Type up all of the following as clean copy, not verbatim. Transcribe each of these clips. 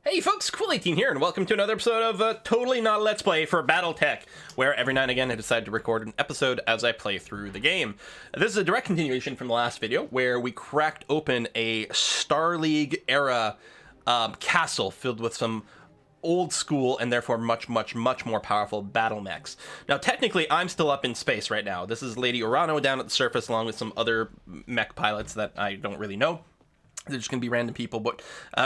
Hey folks, Cool18 here, and welcome to another episode of Totally Not a Let's Play for BattleTech, where every now and again I decide to record an episode as I play through the game. This is a direct continuation from the last video, where we cracked open a Star League era castle filled with some old school and therefore much more powerful battle mechs. Now technically I'm still up in space right now. This is Lady Urano down at the surface along with some other mech pilots that I don't really know. They're just going to be random people, but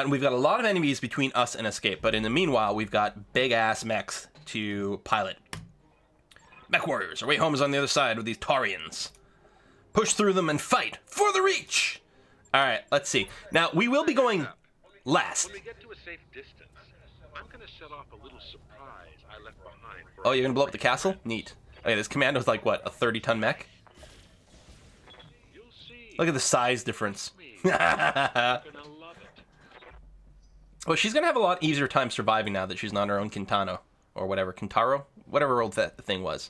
we've got a lot of enemies between us and escape. But in the meanwhile, we've got big-ass mechs to pilot. Mech warriors, our way home is on the other side with these Taurians. Push through them and fight for the reach! Alright, let's see. Now, we will be going last. When we get to a safe distance, I'm going to set off a little surprise I left behind. Oh, you're going to blow up the castle? Neat. Okay, this commando's like, what, a 30-ton mech? You'll see. Look at the size difference. You're gonna love it. Well, she's going to have a lot easier time surviving now that she's not her own Quintano. Or whatever, Quintaro? Whatever old that thing was.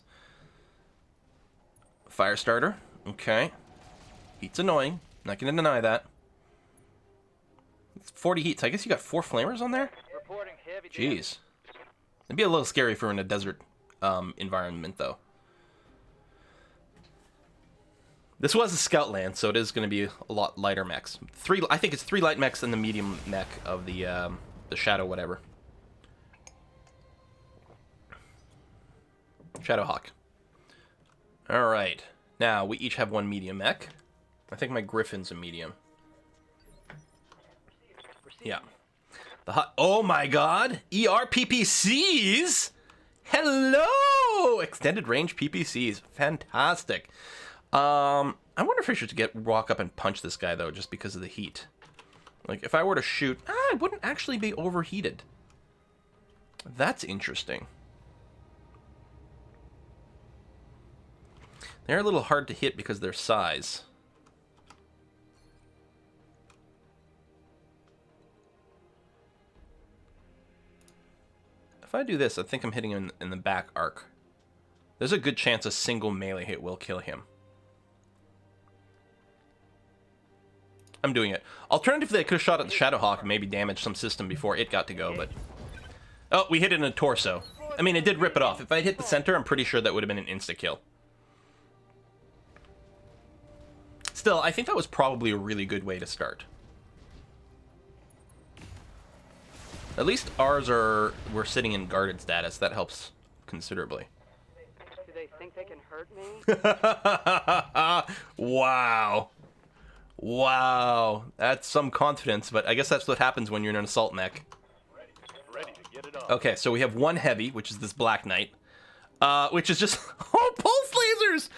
Fire starter. Okay. Heat's annoying. Not going to deny that. It's 40 heats. I guess you got 4 flamers on there? Jeez. It'd be a little scary if we were in a desert environment, though. This was a scout land, so it is going to be a lot lighter mechs. I think it's 3 light mechs and the medium mech of the Shadow whatever. Shadowhawk. Alright. Now, we each have 1 medium mech. I think my Griffin's a medium. Yeah. Oh my god! ER-PPCs! Hello! Extended range PPCs. Fantastic. I wonder if I should walk up and punch this guy, though, just because of the heat. Like, if I were to shoot, I wouldn't actually be overheated. That's interesting. They're a little hard to hit because of their size. If I do this, I think I'm hitting him in the back arc. There's a good chance a single melee hit will kill him. I'm doing it. Alternatively, I could have shot at the Shadowhawk and maybe damaged some system before it got to go, but... Oh, we hit it in the torso. I mean, it did rip it off. If I hit the center, I'm pretty sure that would have been an insta-kill. Still, I think that was probably a really good way to start. At least ours we're sitting in guarded status. That helps considerably. Do they think they can hurt me? Wow. Wow. That's some confidence, but I guess that's what happens when you're in an assault mech. Ready to get it on. Okay, so we have 1 heavy, which is this Black Knight. Which is just... Oh, pulse lasers!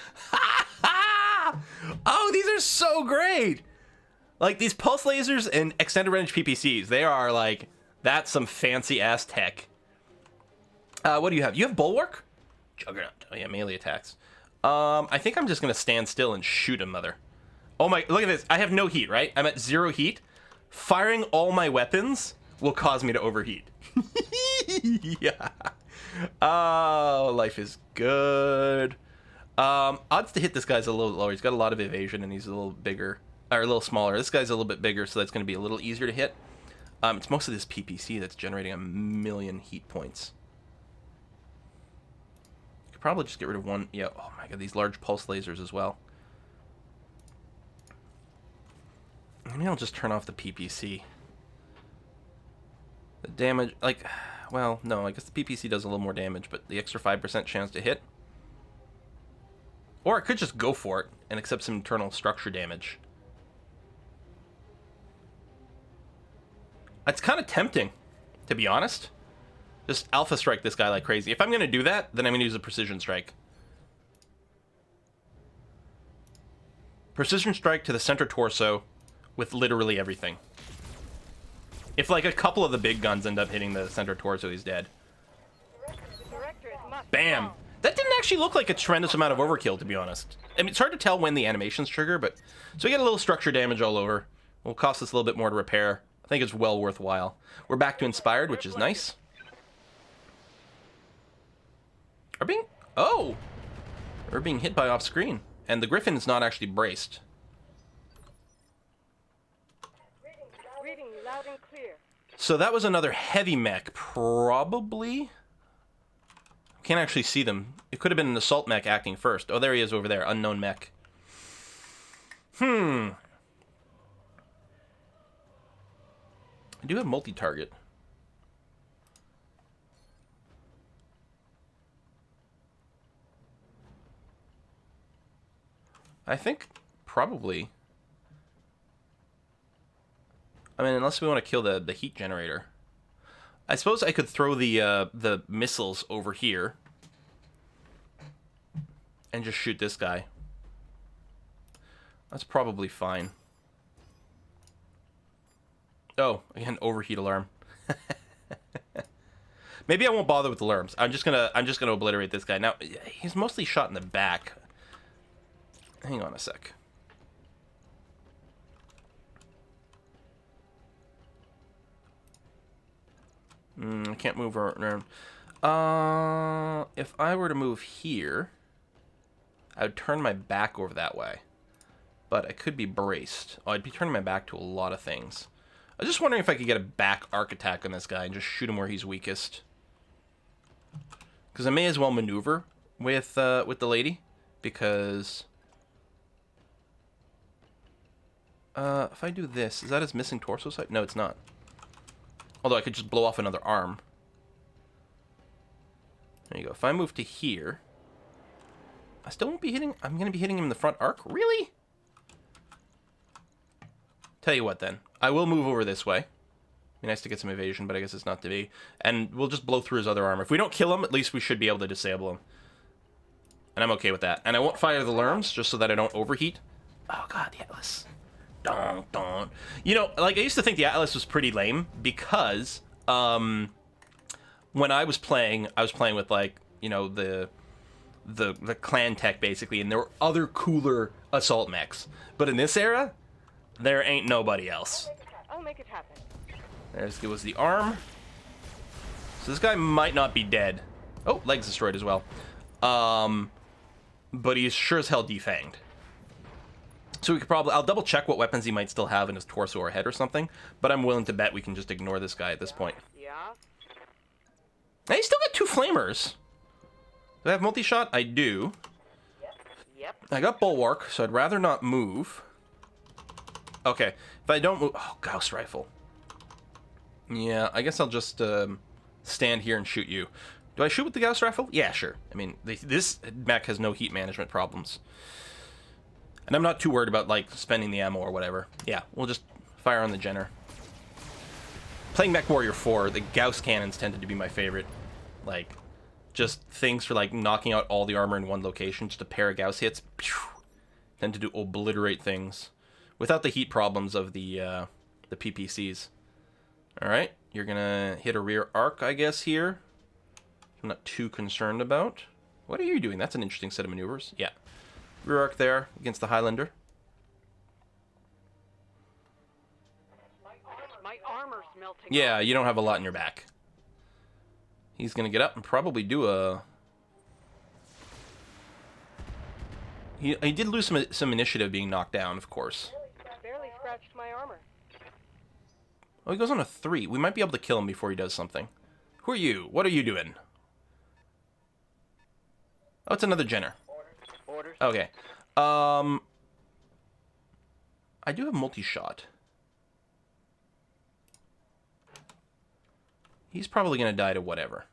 Oh, these are so great! Like, these pulse lasers and extended range PPCs, they are like... That's some fancy-ass tech. What do you have? You have Bulwark? Juggernaut. Oh, yeah, melee attacks. I think I'm just going to stand still and shoot him, mother. Oh my, look at this. I have no heat, right? I'm at 0 heat. Firing all my weapons will cause me to overheat. Yeah. Oh, life is good. Odds to hit this guy's a little lower. He's got a lot of evasion and he's a little bigger, or a little smaller. This guy's a little bit bigger, so that's going to be a little easier to hit. It's mostly this PPC that's generating 1,000,000 heat points. Could probably just get rid of 1. Yeah, oh my god, these large pulse lasers as well. Maybe I'll just turn off the PPC. The damage, like, well, no, I guess the PPC does a little more damage, but the extra 5% chance to hit. Or I could just go for it and accept some internal structure damage. It's kind of tempting, to be honest. Just alpha strike this guy like crazy. If I'm going to do that, then I'm going to use a precision strike. Precision strike to the center torso with literally everything. If like a couple of the big guns end up hitting the center torso, he's dead. Bam! That didn't actually look like a tremendous amount of overkill, to be honest. I mean, it's hard to tell when the animations trigger, but... So we get a little structure damage all over. Will cost us a little bit more to repair. I think it's well worthwhile. We're back to inspired, which is nice. Oh! We're being hit by off-screen. And the Griffin is not actually braced. Reading loud and clear. So that was another heavy mech, probably. Can't actually see them. It could have been an assault mech acting first. Oh, there he is over there. Unknown mech. I do have multi-target. I think probably. I mean, unless we want to kill the heat generator. I suppose I could throw the missiles over here and just shoot this guy. That's probably fine. Oh, again, overheat alarm. Maybe I won't bother with alarms. I'm just gonna obliterate this guy. Now, he's mostly shot in the back. Hang on a sec. I can't move around. If I were to move here, I would turn my back over that way. But I could be braced. Oh, I'd be turning my back to a lot of things. I was just wondering if I could get a back arc attack on this guy and just shoot him where he's weakest. Because I may as well maneuver with the lady. Because if I do this, is that his missing torso side? No, it's not. Although I could just blow off another arm. There you go. If I move to here, I still won't be hitting. I'm going to be hitting him in the front arc? Really? Tell you what then. I will move over this way. Be nice to get some evasion, but I guess it's not to be. And we'll just blow through his other armor. If we don't kill him, at least we should be able to disable him. And I'm okay with that. And I won't fire the alarms, just so that I don't overheat. Oh god, the Atlas. Dun, dun. You know, like, I used to think the Atlas was pretty lame, because, when I was playing with, like, you know, the clan tech, basically, and there were other cooler assault mechs. But in this era, there ain't nobody else. I'll make it happen. There was the arm. So this guy might not be dead. Oh, legs destroyed as well. But he's sure as hell defanged. So we could probably... I'll double check what weapons he might still have in his torso or head or something. But I'm willing to bet we can just ignore this guy at this point. Yeah? Hey, he's still got 2 flamers. Do I have multi-shot? I do. Yep. I got bulwark, so I'd rather not move. Okay, if I don't move... Oh, Gauss rifle. Yeah, I guess I'll just stand here and shoot you. Do I shoot with the Gauss rifle? Yeah, sure. I mean, this mech has no heat management problems. And I'm not too worried about, like, spending the ammo or whatever. Yeah, we'll just fire on the Jenner. Playing Mech Warrior 4, the Gauss cannons tended to be my favorite. Like, just things for, like, knocking out all the armor in one location. Just a pair of Gauss hits. Pew, tend to do obliterate things. Without the heat problems of the PPCs. Alright, you're gonna hit a rear arc, I guess, here. I'm not too concerned about. What are you doing? That's an interesting set of maneuvers. Yeah. Rear arc there against the Highlander. My armor's melting. Yeah, you don't have a lot in your back. He's gonna get up and probably do a... He did lose some initiative being knocked down, of course. Barely scratched my armor. Oh, he goes on a 3. We might be able to kill him before he does something. Who are you? What are you doing? Oh, it's another Jenner. Orders. Okay. I do have multi-shot. He's probably going to die to whatever.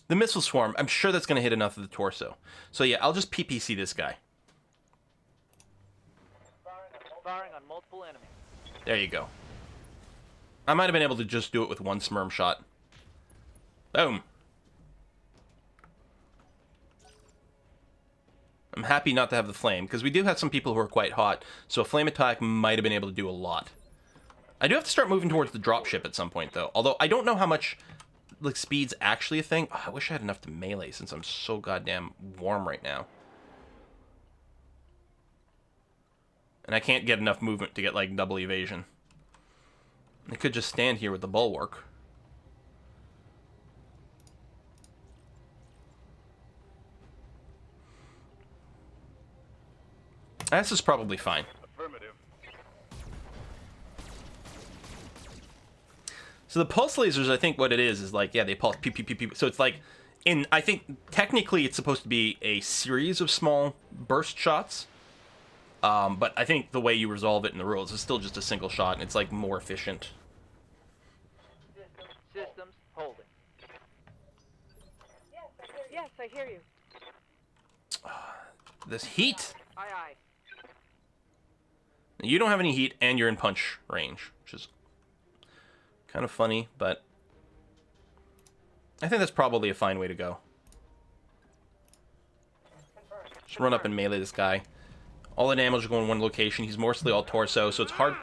The missile swarm, I'm sure that's going to hit enough of the torso. So yeah, I'll just PPC this guy. Firing on multiple enemies. There you go. I might have been able to just do it with one Smurm shot. Boom. I'm happy not to have the flame, because we do have some people who are quite hot, so a flame attack might have been able to do a lot. I do have to start moving towards the dropship at some point, though. Although, I don't know how much, like, speed's actually a thing. Oh, I wish I had enough to melee, since I'm so goddamn warm right now. And I can't get enough movement to get, like, double evasion. I could just stand here with the bulwark. This is probably fine. Affirmative. So the pulse lasers, I think what it is like, yeah, they pulse, pew, pew, pew, pew. So it's like, I think technically it's supposed to be a series of small burst shots. But I think the way you resolve it in the rules is still just a single shot, and it's like more efficient. Systems holding. Yes, I hear you. This heat. Aye, aye. You don't have any heat, and you're in punch range, which is kind of funny, but I think that's probably a fine way to go. Just run up and melee this guy. All the damage will go in one location. He's mostly all torso, so it's hard.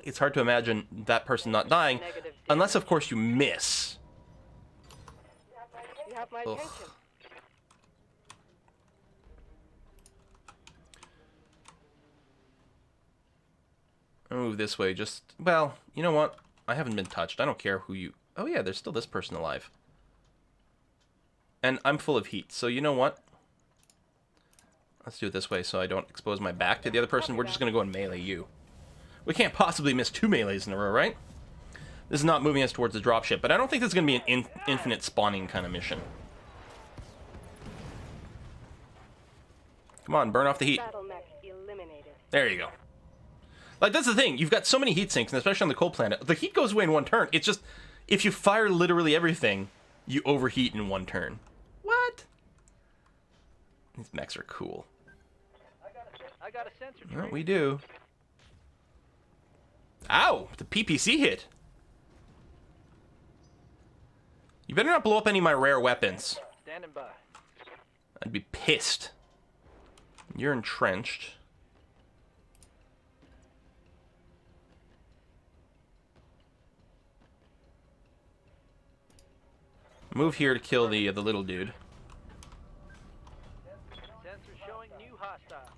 It's hard to imagine that person not dying, unless, of course, you miss. You have my Ugh. attention. I'll move this way. Just, well, you know what? I haven't been touched. I don't care who you... Oh, yeah, there's still this person alive. And I'm full of heat, so you know what? Let's do it this way so I don't expose my back to the other person. We're just going to go and melee you. We can't possibly miss 2 melees in a row, right? This is not moving us towards the dropship, but I don't think this is going to be an infinite spawning kind of mission. Come on, burn off the heat. Battlemech eliminated. There you go. Like, that's the thing. You've got so many heat sinks, and especially on the cold planet. The heat goes away in one turn. It's just, if you fire literally everything, you overheat in one turn. What? These mechs are cool. I got a sensor Well, tree. we do. Ow! The PPC hit. You better not blow up any of my rare weapons. Standing by. I'd be pissed. You're entrenched. Move here to kill the little dude. Sensor showing new hostile.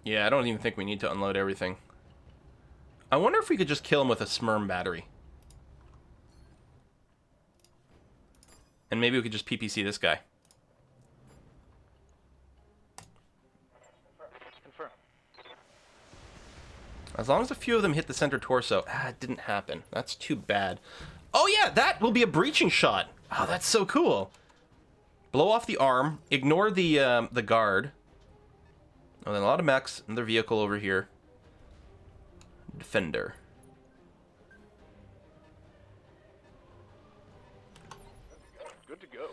Yeah, I don't even think we need to unload everything. I wonder if we could just kill him with a Smurm battery. And maybe we could just PPC this guy. Confirm. As long as a few of them hit the center torso. Ah, it didn't happen. That's too bad. Oh yeah, that will be a breaching shot. Oh, that's so cool. Blow off the arm. Ignore the guard. Oh, then a lot of mechs. Another vehicle over here. Defender. Good to go.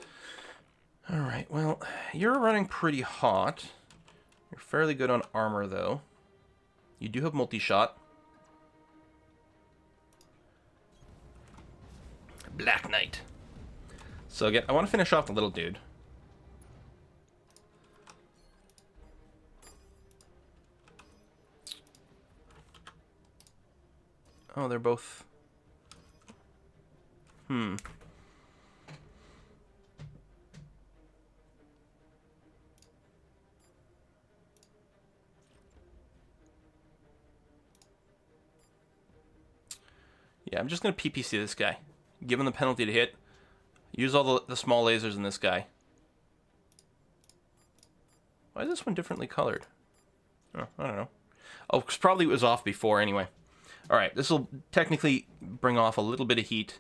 Alright, well, you're running pretty hot. You're fairly good on armor, though. You do have multi-shot. Black Knight. So again, I want to finish off the little dude. Oh, they're both... Yeah, I'm just going to PPC this guy. Give him the penalty to hit. Use all the small lasers in this guy. Why is this one differently colored? Oh, I don't know. Oh, 'cause probably it was off before anyway. Alright, this will technically bring off a little bit of heat.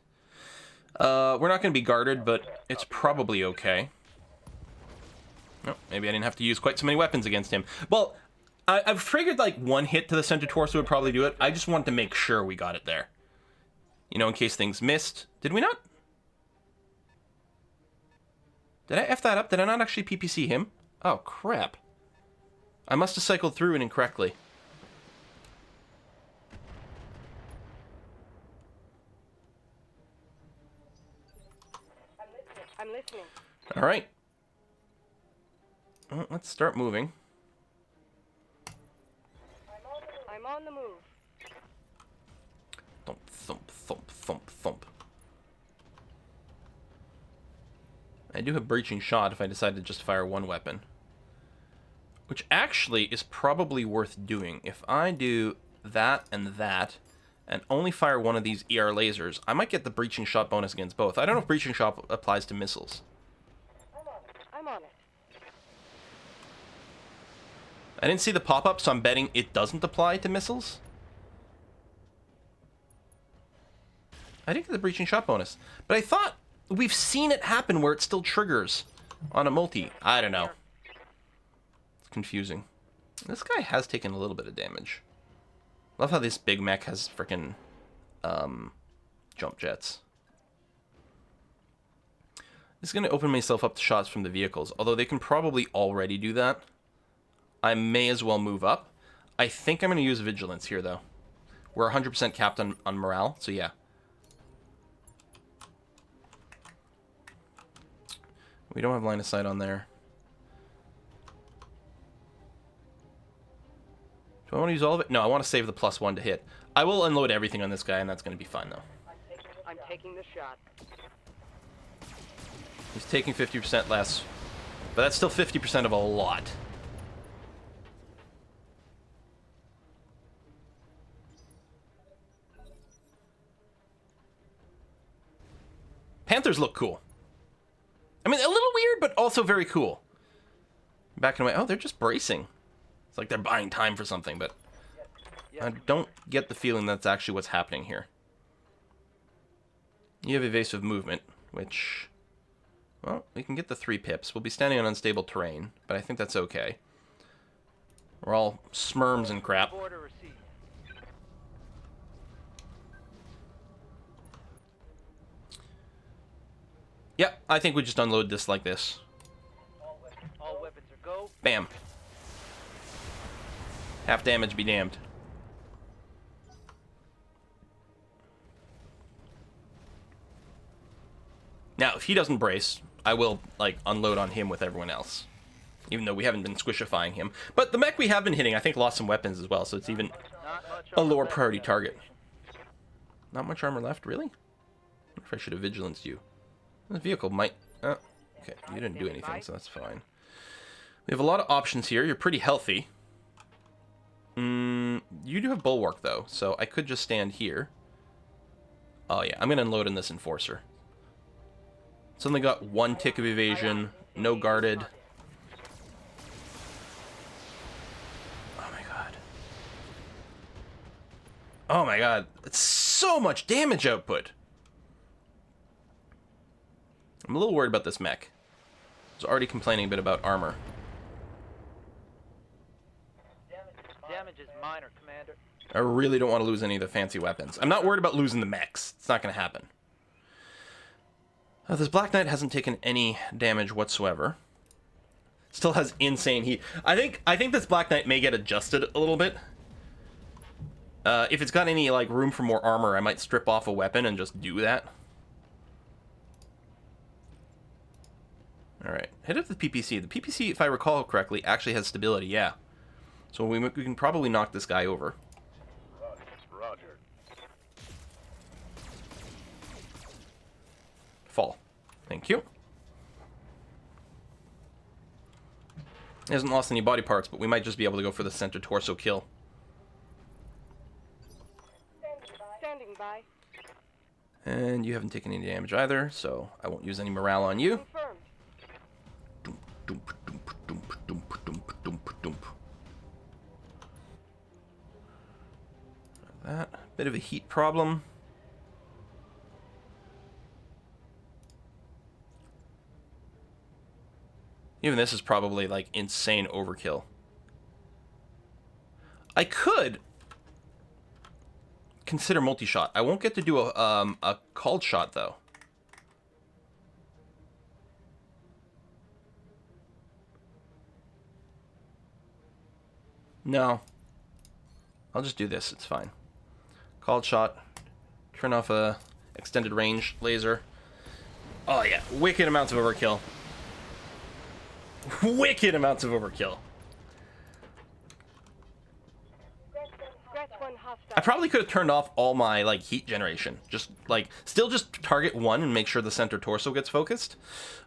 We're not going to be guarded, but it's probably okay. Oh, maybe I didn't have to use quite so many weapons against him. Well, I've figured like one hit to the center torso would probably do it. I just wanted to make sure we got it there. You know, in case things missed. Did we not? Did I F that up? Did I not actually PPC him? Oh, crap. I must have cycled through it incorrectly. I'm listening. All right. Well, let's start moving. I'm on the move. Thump, thump, thump, thump, thump. I do have breaching shot if I decide to just fire one weapon. Which actually is probably worth doing. If I do that and that, and only fire one of these ER lasers, I might get the breaching shot bonus against both. I don't know if breaching shot applies to missiles. I'm on it. I didn't see the pop-up, so I'm betting it doesn't apply to missiles. I didn't get the breaching shot bonus, but I thought we've seen it happen where it still triggers on a multi. I don't know. It's confusing. This guy has taken a little bit of damage. Love how this big mech has frickin' jump jets. This is going to open myself up to shots from the vehicles, although they can probably already do that. I may as well move up. I think I'm going to use Vigilance here, though. We're 100% capped on morale, so yeah. We don't have line of sight on there. Do I want to use all of it? No, I want to save the +1 to hit. I will unload everything on this guy, and that's going to be fine, though. I'm taking the shot. He's taking 50% less, but that's still 50% of a lot. Panthers look cool. I mean, a little weird, but also very cool. Back in my... Oh, they're just bracing. It's like they're buying time for something, but I don't get the feeling that's actually what's happening here. You have evasive movement, which... Well, we can get the 3 pips. We'll be standing on unstable terrain, but I think that's okay. We're all smerms and crap. Order received. Yeah, I think we just unload this like this. All weapons are go. Bam. Half damage be damned. Now, if he doesn't brace, I will, like, unload on him with everyone else. Even though we haven't been squishifying him. But the mech we have been hitting, I think, lost some weapons as well, so it's even a lower priority target. Not much armor left, really? I wonder if I should have vigilanced you. This vehicle might... okay, you didn't do anything, so that's fine. We have a lot of options here. You're pretty healthy. You do have bulwark, though, so I could just stand here. Oh, yeah, I'm going to unload in this enforcer. It's only got 1 tick of evasion, no guarded. Oh, my God. Oh, my God. It's so much damage output. I'm a little worried about this mech. I was already complaining a bit about armor. Damage is minor, Commander. I really don't want to lose any of the fancy weapons. I'm not worried about losing the mechs. It's not going to happen. This Black Knight hasn't taken any damage whatsoever. Still has insane heat. I think this Black Knight may get adjusted a little bit. If it's got any like room for more armor, I might strip off a weapon and just do that. Alright, hit up the PPC. The PPC, if I recall correctly, actually has stability, yeah. So we can probably knock this guy over. Roger. Fall. Thank you. He hasn't lost any body parts, but we might just be able to go for the center torso kill. Standing by. And you haven't taken any damage either, so I won't use any morale on you. Confirmed. Dump, dump, dump, dump, dump, dump, dump. That bit of a heat problem. Even this is probably like insane overkill. I could consider multi-shot. I won't get to do a called shot though. No. I'll just do this, it's fine. Called shot. Turn off a extended range laser. Oh yeah, wicked amounts of overkill. Wicked amounts of overkill. Scratch one hostile. I probably could have turned off all my like heat generation. Just like still just target one and make sure the center torso gets focused.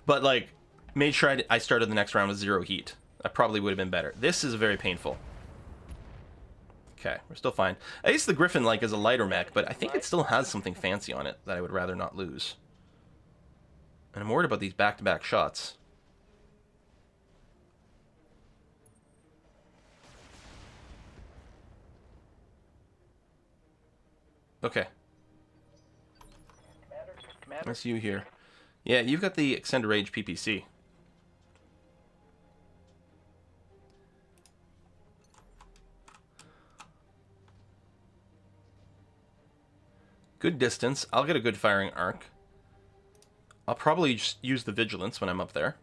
But like made sure I started the next round with 0 heat. That probably would have been better. This is very painful. Okay, we're still fine. I guess the Griffin, like, is a lighter mech, but I think it still has something fancy on it that I would rather not lose. And I'm worried about these back-to-back shots. Okay. That's you here. Yeah, you've got the Extended Range PPC. Good distance. I'll get a good firing arc. I'll probably just use the Vigilance when I'm up there.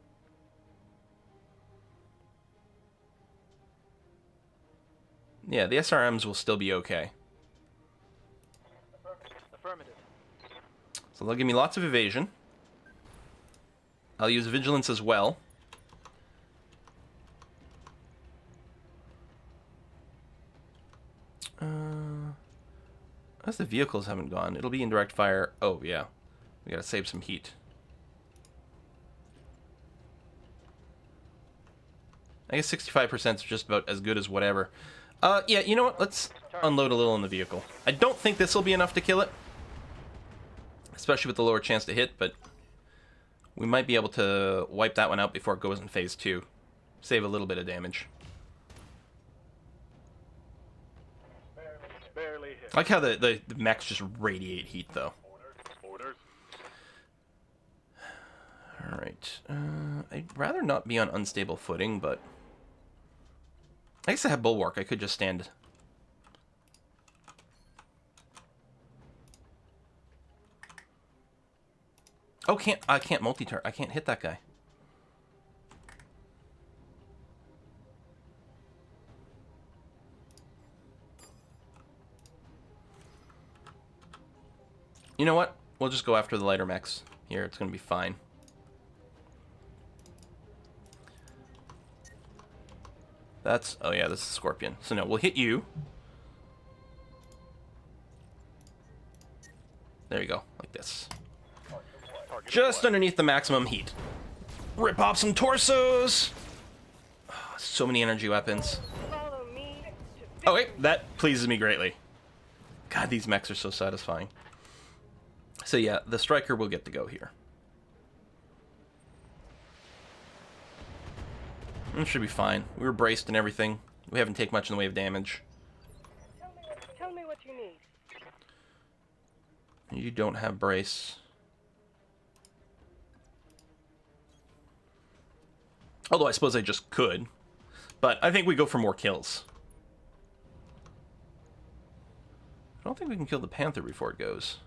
Yeah, the SRMs will still be okay. Affirmative. So they'll give me lots of evasion. I'll use Vigilance as well. As the vehicles haven't gone, it'll be indirect fire. Oh, yeah. We gotta save some heat. I guess 65% is just about as good as whatever. Yeah, you know what? Let's unload a little in the vehicle. I don't think this will be enough to kill it. Especially with the lower chance to hit, but we might be able to wipe that one out before it goes in phase 2. Save a little bit of damage. Barely hit. I like how the mechs just radiate heat, though. Orders. Alright. I'd rather not be on unstable footing, but I guess I have Bulwark. I could just stand. Oh, I can't multi-target. I can't hit that guy. You know what? We'll just go after the lighter mechs here. It's going to be fine. That's... Oh, yeah, this is Scorpion. So, no, we'll hit you. There you go. Like this. Just underneath the maximum heat. Rip off some torsos! Oh, so many energy weapons. Follow me to... Oh, wait. That pleases me greatly. God, these mechs are so satisfying. So, yeah, the Striker will get to go here. It should be fine. We were braced and everything. We haven't taken much in the way of damage. Tell me what you need. You don't have brace. Although I suppose I just could. But I think we go for more kills. I don't think we can kill the Panther before it goes.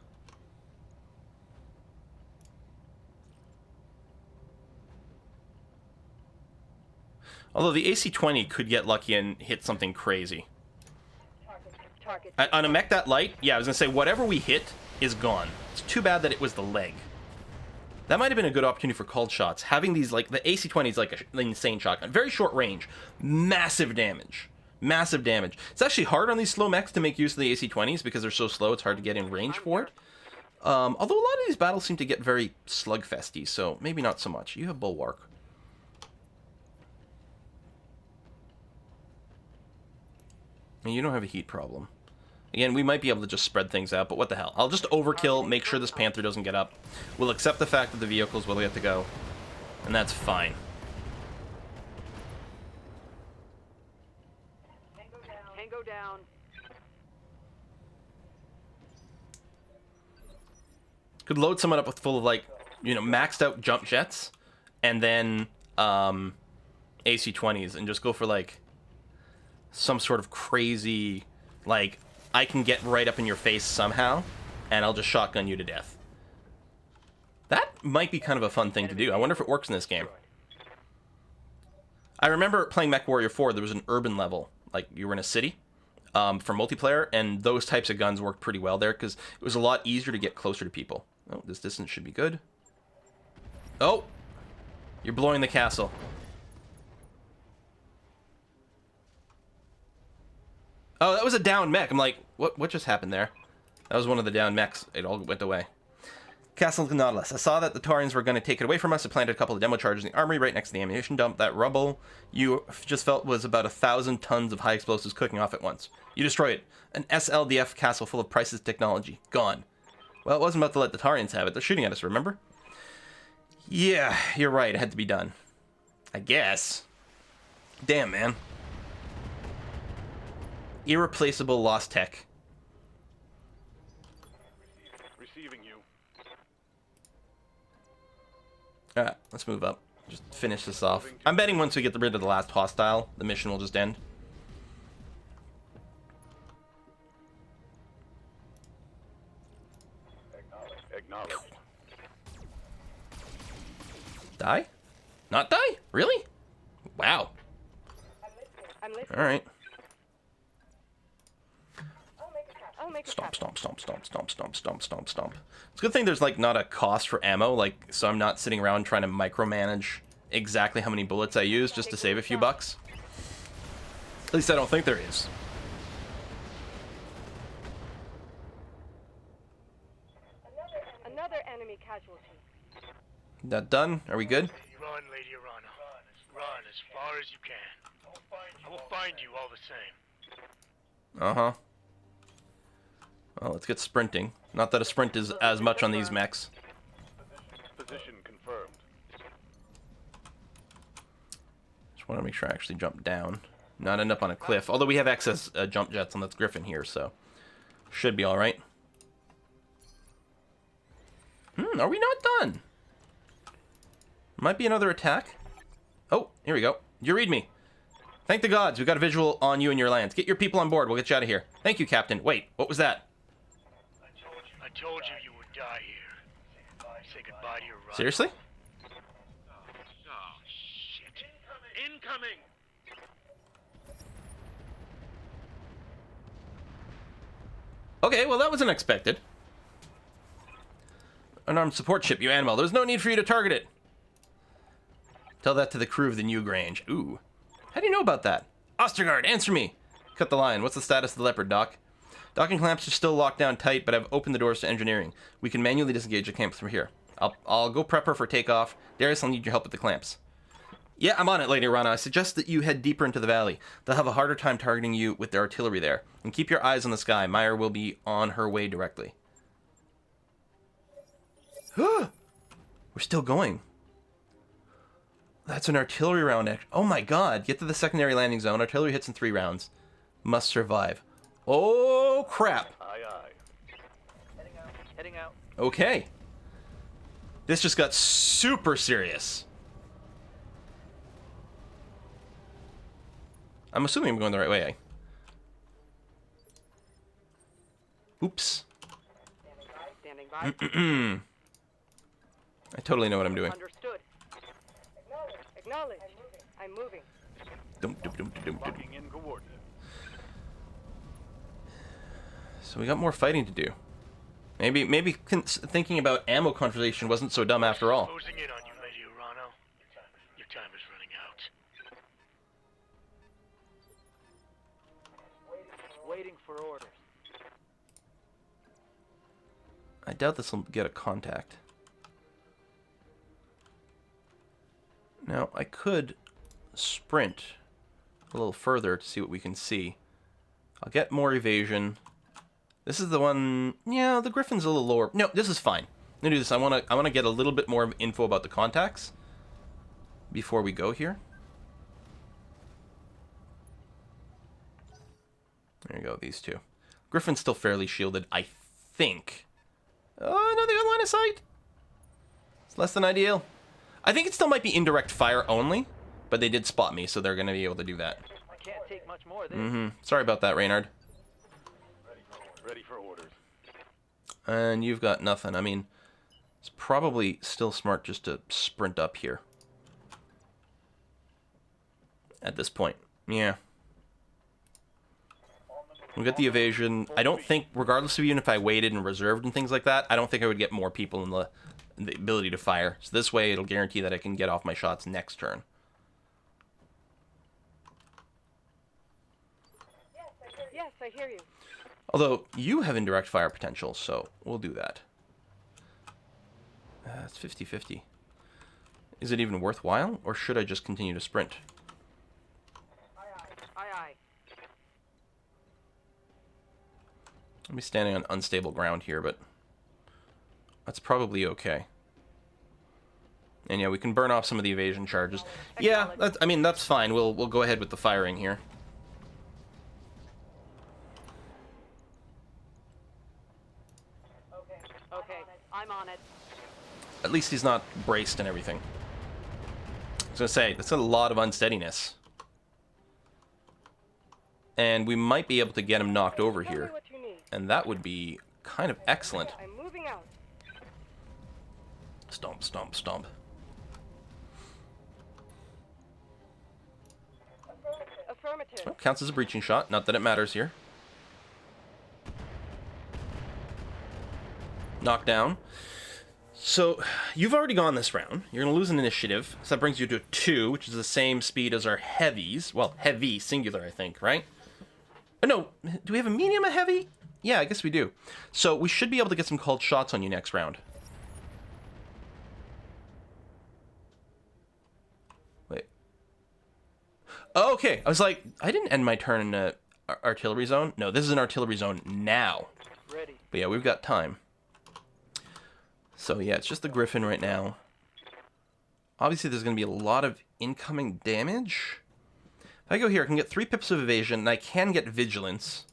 Although the AC-20 could get lucky and hit something crazy. Target. On a mech that light, yeah, I was going to say, whatever we hit is gone. It's too bad that it was the leg. That might have been a good opportunity for called shots. Having these, like, the AC-20 is like an insane shotgun. Very short range. Massive damage. Massive damage. It's actually hard on these slow mechs to make use of the AC-20s because they're so slow, it's hard to get in range for it. Although a lot of these battles seem to get very slugfesty, so maybe not so much. You have Bulwark. And you don't have a heat problem. Again, we might be able to just spread things out, but what the hell. I'll just overkill, make sure this Panther doesn't get up. We'll accept the fact that the vehicles will get to go. And that's fine. Tango down. Could load someone up with full of, like, you know, maxed out jump jets. And then, AC-20s. And just go for, like, some sort of crazy, like, I can get right up in your face somehow, and I'll just shotgun you to death. That might be kind of a fun thing to do. I wonder if it works in this game. I remember playing MechWarrior 4, there was an urban level, like you were in a city, for multiplayer, and those types of guns worked pretty well there, because it was a lot easier to get closer to people. Oh, this distance should be good. Oh! You're blowing the castle. Oh, that was a down mech. I'm like, what just happened there? That was one of the down mechs. It all went away. Castle Nautilus. I saw that the Taurians were going to take it away from us. I planted a couple of demo charges in the armory right next to the ammunition dump. That rubble you just felt was about 1,000 tons of high explosives cooking off at once. You destroy it. An SLDF castle full of priceless technology. Gone. Well, it wasn't about to let the Taurians have it. They're shooting at us, remember? Yeah, you're right. It had to be done. I guess. Damn, man. Irreplaceable lost tech. Receiving you. Alright, let's move up. Just finish this off. I'm betting once we get rid of the last hostile, the mission will just end. Acknowledged. Die? Not die? Really? Wow. I'm listening. Alright. I'll make a Stomp, copy. stomp, stomp, stomp, stomp, stomp, stomp, stomp, stomp. It's a good thing there's, like, not a cost for ammo, like, so I'm not sitting around trying to micromanage exactly how many bullets I use just to save a few bucks. At least I don't think there is. Another enemy casualty. That done? Are we good? Run, Lady Arana. Run as far as you can. I will find you all the same. Uh-huh. Well, let's get sprinting. Not that a sprint is as much on these mechs. Position confirmed. Just want to make sure I actually jump down. Not end up on a cliff. Although we have excess jump jets on this Griffin here, so should be alright. Are we not done? Might be another attack. Oh, here we go. You read me. Thank the gods, we got a visual on you and your lands. Get your people on board, we'll get you out of here. Thank you, Captain. Wait, what was that? I told you you would die here. Say goodbye to your run. Seriously? Oh, shit. Incoming! Okay, well that was unexpected. An armed support ship, you animal. There's no need for you to target it. Tell that to the crew of the New Grange. Ooh. How do you know about that? Ostergaard, answer me! Cut the line. What's the status of the Leopard, Doc? Docking clamps are still locked down tight, but I've opened the doors to engineering. We can manually disengage the clamps from here. I'll go prep her for takeoff. Darius, I'll need your help with the clamps. Yeah, I'm on it, Lady Rana. I suggest that you head deeper into the valley. They'll have a harder time targeting you with their artillery there. And keep your eyes on the sky. Meyer will be on her way directly. We're still going. That's an artillery round. Oh my god. Get to the secondary landing zone. Artillery hits in 3 rounds. Must survive. Oh, crap. Aye, aye. Heading out. Okay. This just got super serious. I'm assuming I'm going the right way. Oops. Standing by. I totally know what I'm doing. Understood. Acknowledged. I'm moving. Dum, dum, dum, dum, dum. Locking in coordinates. So we got more fighting to do. Maybe thinking about ammo conservation wasn't so dumb after all. Closing in on you, Lady Arana. Your time is running out. Waiting for orders. I doubt this will get a contact. Now, I could sprint a little further to see what we can see. I'll get more evasion. This is the one... Yeah, the Griffin's a little lower. No, this is fine. I'm gonna do this. I wanna get a little bit more info about the contacts before we go here. There you go, these two. Griffin's still fairly shielded, I think. Oh, no, they got line of sight. It's less than ideal. I think it still might be indirect fire only, but they did spot me, so they're going to be able to do that. I can't take much more of this. Sorry about that, Reynard. Ready for orders. And you've got nothing. I mean, it's probably still smart just to sprint up here. At this point. Yeah. We got the evasion. I don't think, regardless of even if I waited and reserved and things like that, I don't think I would get more people in the ability to fire. So this way, it'll guarantee that I can get off my shots next turn. Yes, I hear you. Although, you have indirect fire potential, so we'll do that. It's 50-50. Is it even worthwhile, or should I just continue to sprint? Aye, aye. I'll be standing on unstable ground here, but that's probably okay. And yeah, we can burn off some of the evasion charges. Yeah, I mean, that's fine. We'll go ahead with the firing here. Okay, I'm on it. At least he's not braced and everything. I was gonna say, that's a lot of unsteadiness. And we might be able to get him knocked over Tell me here. what you need. And that would be kind of excellent. I'm moving out. Stomp, stomp, stomp. Affirmative. Oh, counts as a breaching shot. Not that it matters here. Knockdown. So, you've already gone this round. You're going to lose an initiative. So that brings you to 2, which is the same speed as our heavies. Well, heavy, singular, I think, right? Oh, no, do we have a medium, a heavy? Yeah, I guess we do. So, we should be able to get some called shots on you next round. Wait. Oh, okay, I was like, I didn't end my turn in an artillery zone. No, this is an artillery zone now. Ready. But yeah, we've got time. So yeah, it's just the Griffin right now. Obviously, there's going to be a lot of incoming damage. If I go here, I can get 3 pips of evasion, and I can get vigilance.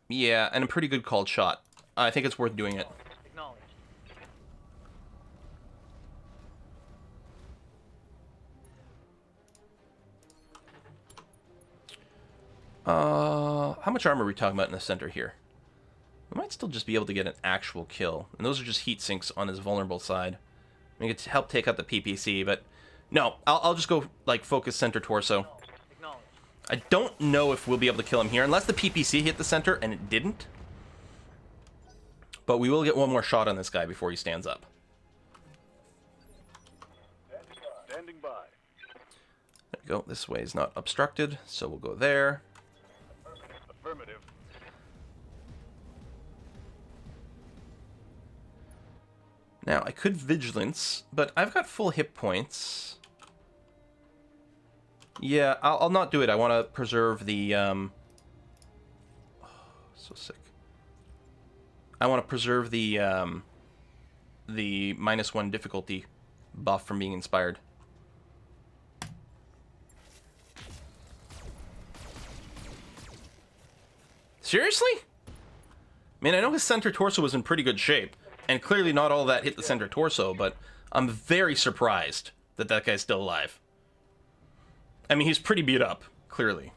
Yeah, and a pretty good called shot. I think it's worth doing it. Acknowledged. How much armor are we talking about in the center here? We might still just be able to get an actual kill. And those are just heat sinks on his vulnerable side. I mean, it could help take out the PPC, but no, I'll just go, like, focus center torso. Acknowledged. I don't know if we'll be able to kill him here, unless the PPC hit the center, and it didn't. But we will get one more shot on this guy before he stands up. Standing by. There we go. This way is not obstructed, so we'll go there. Affirmative. Now, I could vigilance, but I've got full hit points. Yeah, I'll not do it. I want to preserve the, oh, so sick. I want to preserve the -1 difficulty buff from being inspired. Seriously? I mean, I know his center torso was in pretty good shape. And clearly not all that hit the center torso, but I'm very surprised that that guy's still alive. I mean, he's pretty beat up, clearly.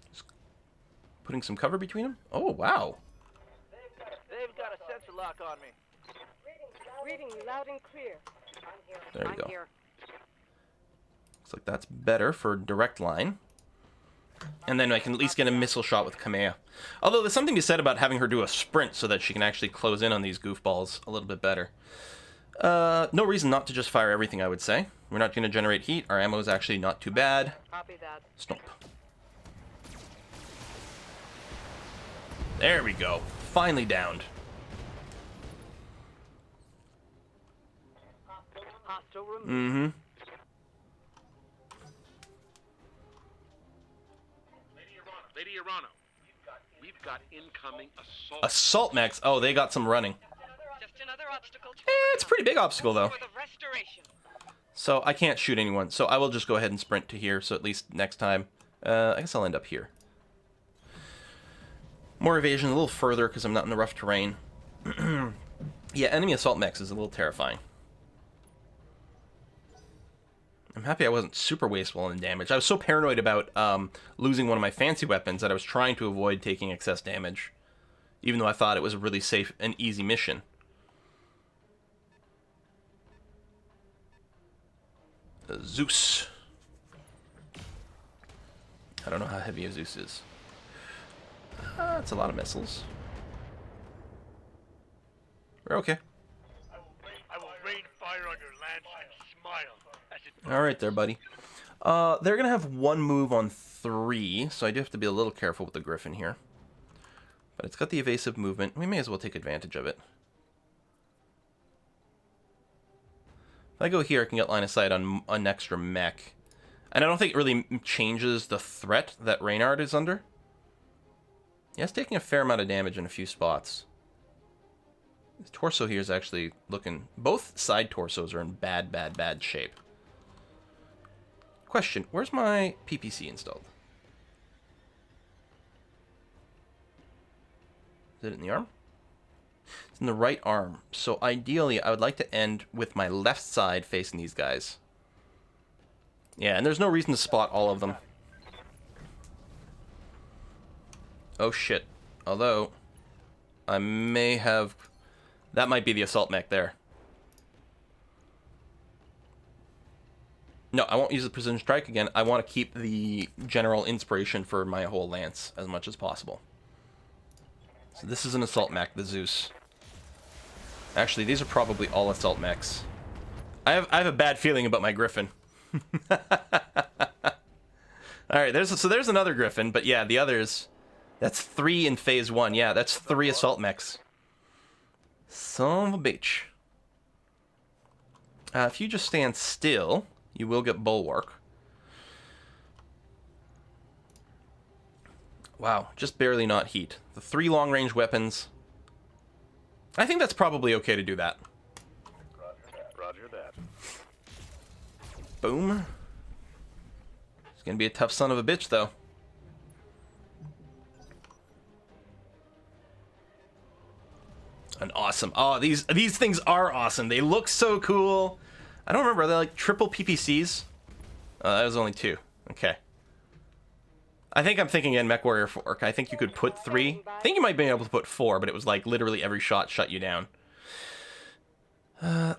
Just putting some cover between them? Oh, wow. They've got a sensor lock on me. Reading loud and clear. I'm here. There you go. Here. Looks like that's better for direct line. And then I can at least get a missile shot with Kamea. Although there's something to be said about having her do a sprint so that she can actually close in on these goofballs a little bit better. No reason not to just fire everything, I would say. We're not going to generate heat. Our ammo is actually not too bad. Copy that. Stomp. There we go. Finally downed. Hostile removed. Mm-hmm. Lady Irano, we've got incoming assault. Assault mechs. Oh, they got some running. Just another obstacle to It's a pretty big obstacle, though. for the restoration. So I can't shoot anyone. So I will just go ahead and sprint to here. So at least next time. I guess I'll end up here. More evasion, a little further because I'm not in the rough terrain. Yeah, enemy assault mechs is a little terrifying. I'm happy I wasn't super wasteful in damage. I was so paranoid about losing one of my fancy weapons that I was trying to avoid taking excess damage. Even though I thought it was a really safe and easy mission. Zeus. I don't know how heavy a Zeus is. That's a lot of missiles. We're okay. I will rain fire on your lance and smile as it All right there, buddy. They're going to have one move on 3, so I do have to be a little careful with the Griffin here. But it's got the evasive movement. We may as well take advantage of it. If I go here, I can get line of sight on an extra mech. And I don't think it really changes the threat that Reynard is under. Yeah, it's taking a fair amount of damage in a few spots. His torso here is actually looking... Both side torsos are in bad, bad, bad shape. Question, where's my PPC installed? Is it in the arm? It's in the right arm. So ideally, I would like to end with my left side facing these guys. Yeah, and there's no reason to spot all of them. Oh shit. Although, I may have... That might be the assault mech there. No, I won't use the precision strike again. I want to keep the general inspiration for my whole lance as much as possible. So this is an assault mech, the Zeus. Actually, these are probably all assault mechs. I have a bad feeling about my Griffin. Alright, there's another Griffin, but yeah, the others... That's 3 in phase 1. Yeah, that's 3 assault mechs. Son of a bitch. If you just stand still, you will get bulwark. Wow, just barely not heat. The 3 long-range weapons. I think that's probably okay to do that. Roger that. Boom. It's gonna be a tough son of a bitch, though. An awesome. Oh, these things are awesome. They look so cool. I don't remember. Are they like triple PPCs? That was only 2. Okay. I think I'm thinking in Mech Warrior 4. I think you could put 3. I think you might be able to put 4, but it was like literally every shot shut you down.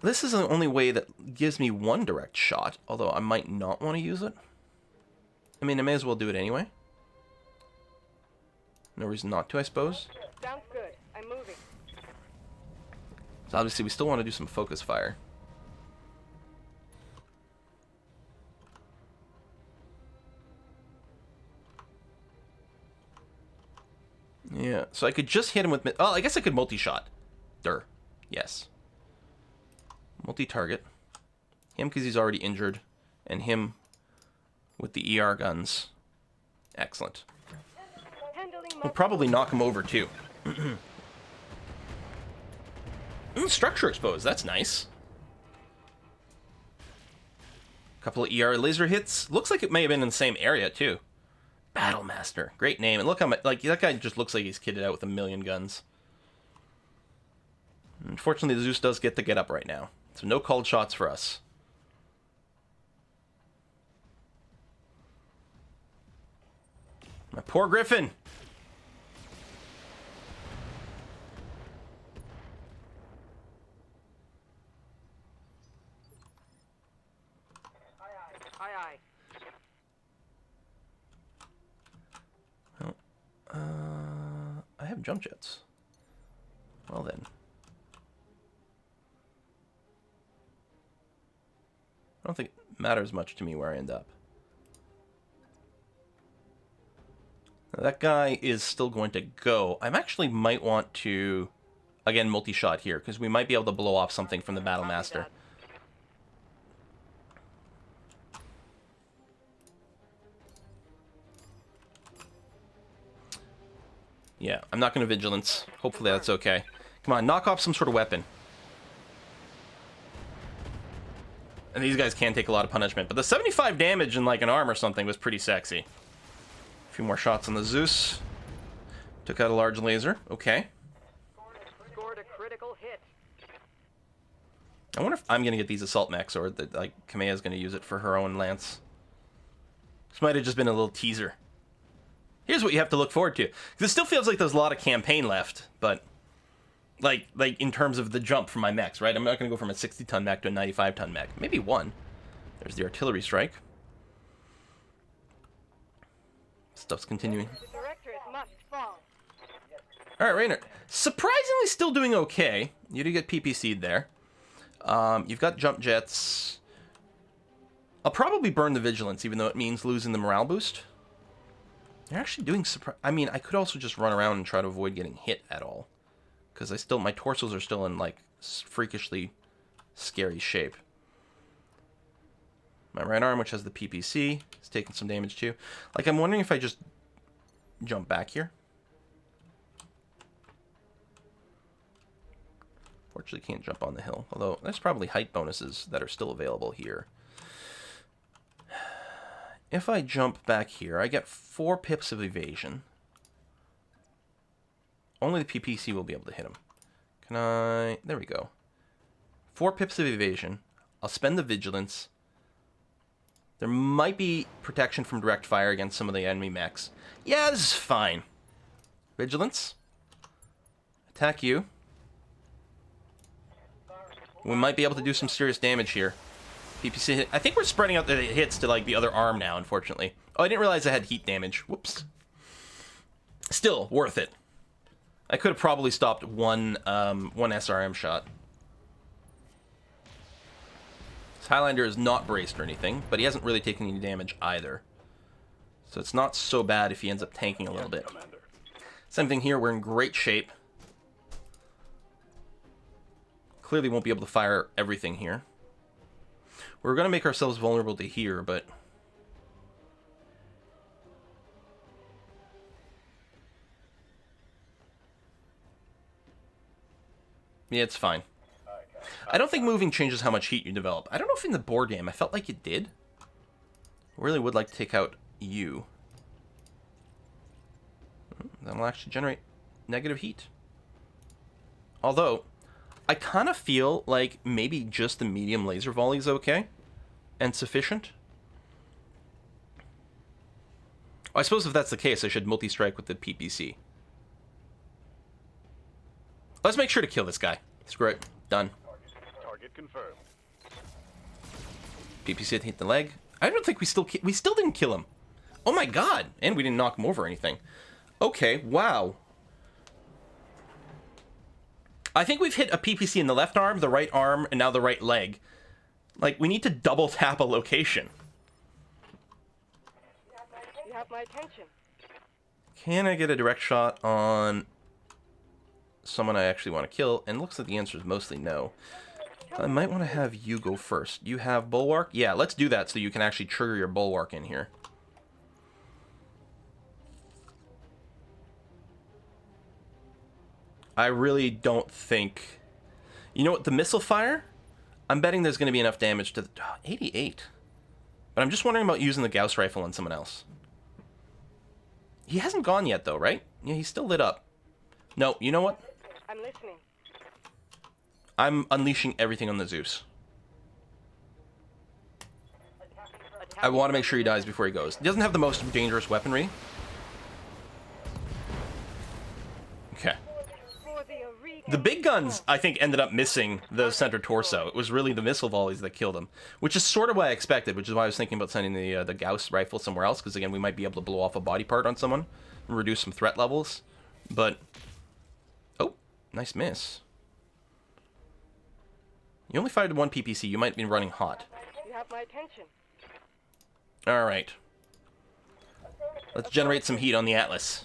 This is the only way that gives me 1 direct shot, although I might not want to use it. I mean, I may as well do it anyway. No reason not to, I suppose. Sounds good. I'm moving. So obviously, we still want to do some focus fire. Yeah, so I could just hit him with... Oh, I guess I could multi-shot. Yes. Multi-target. Him because he's already injured. And him with the ER guns. Excellent. We'll probably knock him over, too. Structure exposed. That's nice. Couple of ER laser hits. Looks like it may have been in the same area, too. Battlemaster. Great name. And look how much... Like, that guy just looks like he's kitted out with 1,000,000 guns. Unfortunately, the Zeus does get to get up right now. So no called shots for us. My poor Griffin. Aye, aye. Oh, I have jump jets. Well then. I don't think it matters much to me where I end up. Now, that guy is still going to go. I actually might want to, again, multi-shot here, because we might be able to blow off something from the Battlemaster. Yeah, I'm not going to Vigilance. Hopefully that's okay. Come on, knock off some sort of weapon. And these guys can take a lot of punishment. But the 75 damage in like an arm or something was pretty sexy. A few more shots on the Zeus. Took out a large laser. Okay. Scored a critical hit. I wonder if I'm going to get these assault mechs or that like Kamea's going to use it for her own lance. This might have just been a little teaser. Here's what you have to look forward to. Because it still feels like there's a lot of campaign left, but like in terms of the jump from my mechs, right? I'm not going to go from a 60-ton mech to a 95-ton mech. Maybe 1. There's the artillery strike. Stuff's continuing. The directorate must fall. All right, Raynor. Surprisingly still doing okay. You do get PPC'd there. You've got jump jets. I'll probably burn the Vigilance, even though it means losing the morale boost. They're actually doing I mean, I could also just run around and try to avoid getting hit at all. Because my torsos are still in, like, freakishly scary shape. My right arm, which has the PPC, is taking some damage too. Like, I'm wondering if I just jump back here. Fortunately, can't jump on the hill. Although, there's probably height bonuses that are still available here. If I jump back here, I get 4 pips of evasion. Only the PPC will be able to hit him. Can I... There we go. 4 pips of evasion. I'll spend the Vigilance. There might be protection from direct fire against some of the enemy mechs. Yeah, this is fine. Vigilance. Attack you. We might be able to do some serious damage here. PPC hit. I think we're spreading out the hits to, like, the other arm now, unfortunately. Oh, I didn't realize I had heat damage. Whoops. Still, worth it. I could have probably stopped one SRM shot. This Highlander is not braced or anything, but he hasn't really taken any damage either. So it's not so bad if he ends up tanking a little bit. Same thing here, we're in great shape. Clearly won't be able to fire everything here. We're going to make ourselves vulnerable to here, but... Yeah, it's fine. I don't think moving changes how much heat you develop. I don't know if in the board game I felt like it did. I really would like to take out you. That'll actually generate negative heat. Although, I kind of feel like maybe just the medium laser volley is okay and sufficient. I suppose if that's the case, I should multi-strike with the PPC. Let's make sure to kill this guy. Screw it. Done. Target confirmed. PPC hit the leg. I don't think we still didn't kill him. Oh my god! And we didn't knock him over or anything. Okay, wow. I think we've hit a PPC in the left arm, the right arm, and now the right leg. Like, we need to double tap a location. You have my attention. Can I get a direct shot on someone I actually want to kill? And it looks like the answer is mostly no. I might want to have you go first. You have Bulwark? Yeah, let's do that so you can actually trigger your Bulwark in here. I really don't think... You know what? The missile fire? I'm betting there's going to be enough damage to... 88. But I'm just wondering about using the Gauss rifle on someone else. He hasn't gone yet, though, right? Yeah, he's still lit up. No, you know what? I'm listening. I'm unleashing everything on the Zeus. I want to make sure he dies before he goes. He doesn't have the most dangerous weaponry. Okay. The big guns, I think, ended up missing the center torso. It was really the missile volleys that killed him, which is sort of what I expected, which is why I was thinking about sending the Gauss rifle somewhere else, because, again, we might be able to blow off a body part on someone and reduce some threat levels. But... Oh, nice miss. You only fired one PPC. You might be running hot. You have my attention. Alright. Let's generate some heat on the Atlas.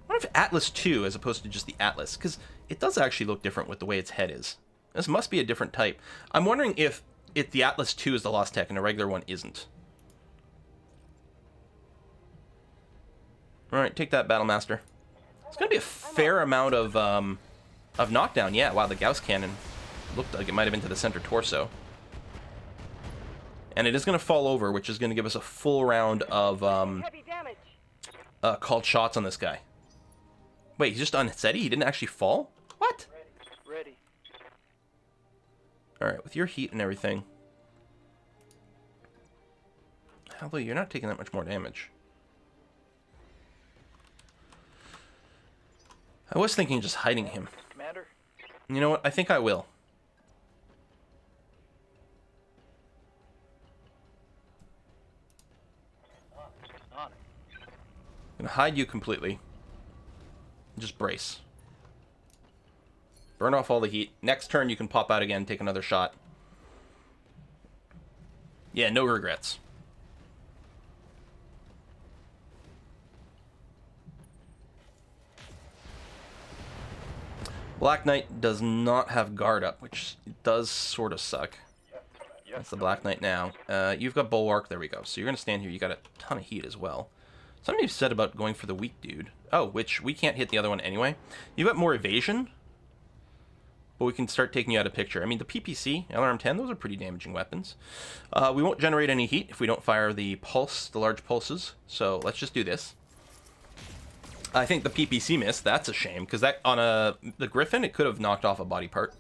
I wonder if Atlas 2 as opposed to just the Atlas, because it does actually look different with the way its head is. This must be a different type. I'm wondering if the Atlas 2 is the Lost Tech and a regular one isn't. Alright, take that, Battlemaster. It's going to be a fair amount of knockdown. Yeah, wow, the Gauss cannon looked like it might have been to the center torso. And it is going to fall over, which is going to give us a full round of Heavy damage. called shots on this guy. Wait, he's just unsteady? He didn't actually fall? What? Ready. Alright, with your heat and everything. Although you're not taking that much more damage. I was thinking just hiding him. Commander. You know what? I think I will. On it. I'm gonna hide you completely. Just brace. Burn off all the heat. Next turn you can pop out again, take another shot. Yeah, no regrets. Black Knight does not have guard up, which does sort of suck. That's the Black Knight now. You've got Bulwark. There we go. So you're going to stand here. You got a ton of heat as well. Somebody said about going for the weak dude. Oh, which we can't hit the other one anyway. You've got more evasion, but we can start taking you out of picture. I mean, the PPC, LRM-10, those are pretty damaging weapons. We won't generate any heat if we don't fire the pulse, the large pulses. So let's just do this. I think the PPC missed. That's a shame, because that on the Griffin, it could have knocked off a body part.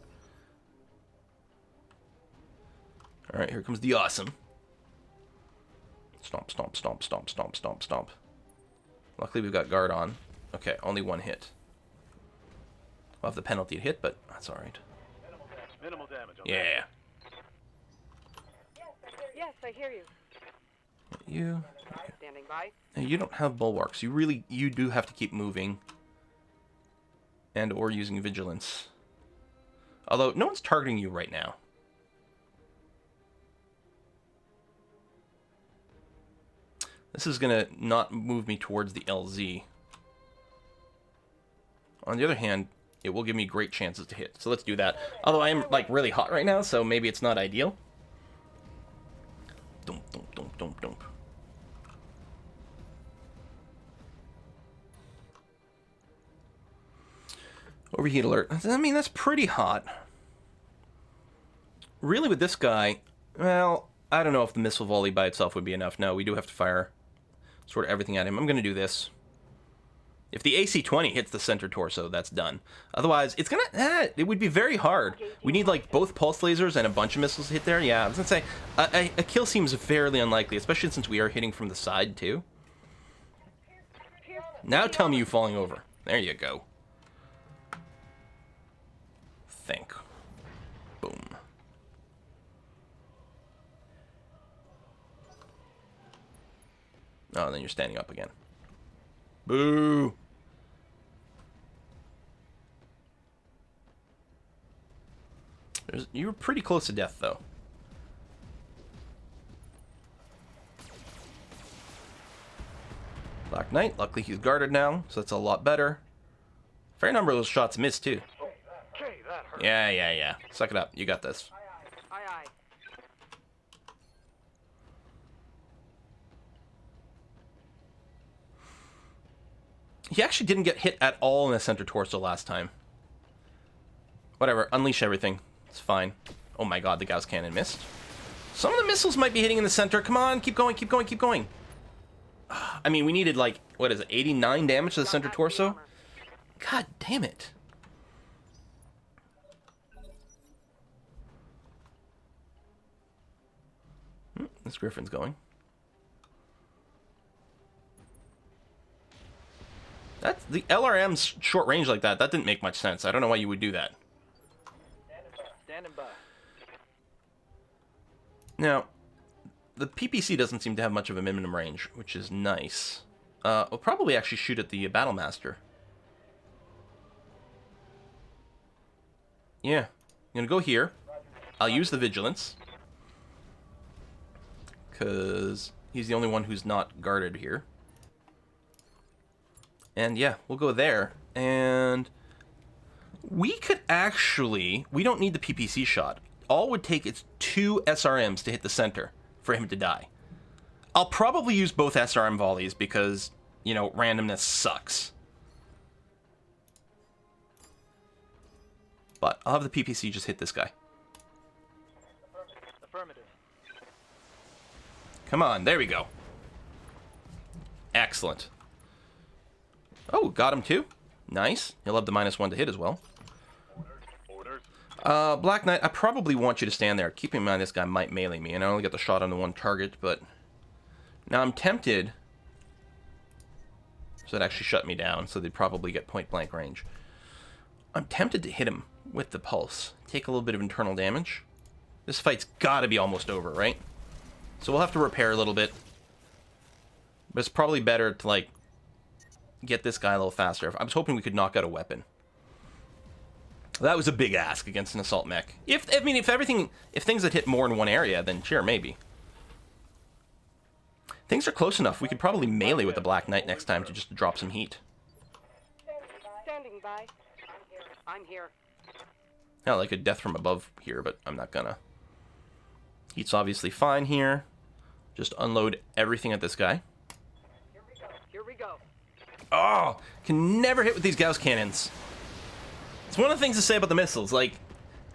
All right, here comes the awesome. Stomp, stomp, stomp, stomp, stomp, stomp, stomp. Luckily, we've got guard on. Okay, only one hit. We'll have the penalty to hit, but that's all right. Minimal damage. Yeah. Yes, I hear you. You. Standing by. Now, you don't have bulwarks. You do have to keep moving. And or using vigilance. Although, no one's targeting you right now. This is going to not move me towards the LZ. On the other hand, it will give me great chances to hit. So let's do that. Although I am, like, really hot right now, so maybe it's not ideal. Dump, dump, dump, dump, dump. Overheat alert. I mean, that's pretty hot. Really, with this guy, well, I don't know if the missile volley by itself would be enough. No, we do have to fire sort of everything at him. I'm going to do this. If the AC-20 hits the center torso, that's done. Otherwise, it's going to... it would be very hard. We need, like, both pulse lasers and a bunch of missiles to hit there. Yeah, I was going to say, a kill seems fairly unlikely, especially since we are hitting from the side, too. Now tell me you falling over. There you go. Think. Boom. Oh, then you're standing up again. Boo! You were pretty close to death, though. Black Knight, luckily he's guarded now, so that's a lot better. Fair number of those shots missed, too. Okay, that hurt. Yeah. Suck it up. You got this. Aye, aye. He actually didn't get hit at all in the center torso last time. Whatever. Unleash everything. It's fine. Oh my god, the Gauss cannon missed. Some of the missiles might be hitting in the center. Come on, keep going, keep going, keep going. I mean, we needed, like, what is it, 89 damage to the center torso? God damn it. This Griffin's going. That's the LRM's short range like that. That didn't make much sense. I don't know why you would do that. Standing by. Now, the PPC doesn't seem to have much of a minimum range, which is nice. We'll probably actually shoot at the Battlemaster. Yeah. I'm gonna go here. I'll use the Vigilance. Because he's the only one who's not guarded here. And yeah, we'll go there. And we could actually... We don't need the PPC shot. All it would take is 2 SRMs to hit the center for him to die. I'll probably use both SRM volleys because, you know, randomness sucks. But I'll have the PPC just hit this guy. Affirmative. Come on, there we go. Excellent. Oh, got him too. Nice. He'll have the -1 to hit as well. Black Knight, I probably want you to stand there. Keep in mind this guy might melee me, and I only get the shot on the one target, but... Now I'm tempted... So it actually shut me down, so they'd probably get point-blank range. I'm tempted to hit him with the pulse. Take a little bit of internal damage. This fight's gotta be almost over, right? So we'll have to repair a little bit. But it's probably better to, like, get this guy a little faster. I was hoping we could knock out a weapon. That was a big ask against an assault mech. If things had hit more in one area, then sure, maybe. Things are close enough. We could probably melee with the Black Knight next time to just drop some heat. Standing by. I'm here. Yeah, like a death from above here, but I'm not gonna. Heat's obviously fine here. Just unload everything at this guy. Here we go. Oh, can never hit with these Gauss cannons. It's one of the things to say about the missiles. Like,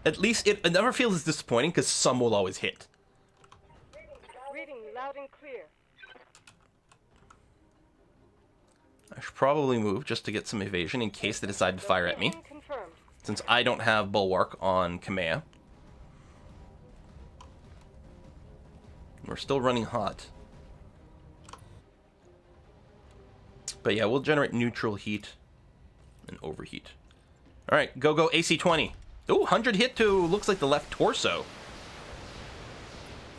at least it never feels as disappointing because some will always hit. Reading loud and clear. I should probably move just to get some evasion in case they decide to fire at me, Location confirmed. since I don't have Bulwark on Kamea. We're still running hot. But yeah, we'll generate neutral heat and overheat. Alright, go AC-20. Ooh, 100 hit to, looks like the left torso.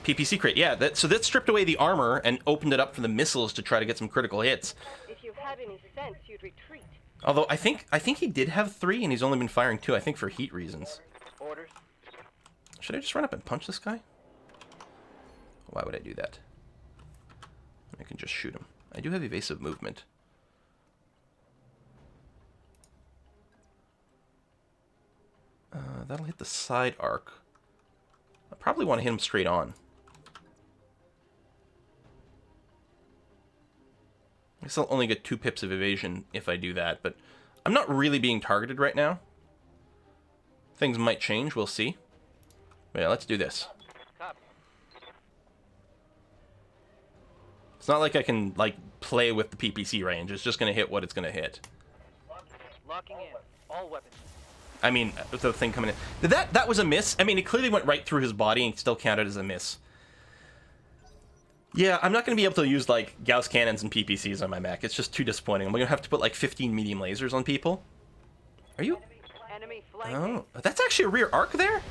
PPC crit, yeah, so that stripped away the armor and opened it up for the missiles to try to get some critical hits. If you had any sense, you'd retreat. Although I think he did have 3 and he's only been firing 2, I think for heat reasons. Orders. Should I just run up and punch this guy? Why would I do that? I can just shoot him. I do have evasive movement. That'll hit the side arc. I probably want to hit him straight on. I guess I'll only get 2 pips of evasion if I do that, but I'm not really being targeted right now. Things might change, we'll see. But yeah, let's do this. Copy. It's not like I can, like, play with the PPC range. It's just going to hit what it's going to hit. Locking in. All weapons. I mean, the thing coming in. That was a miss. I mean, it clearly went right through his body and still counted as a miss. Yeah, I'm not going to be able to use, like, Gauss cannons and PPCs on my mech. It's just too disappointing. I'm going to have to put, like, 15 medium lasers on people. Are you... Enemy flanking. Oh, that's actually a rear arc there?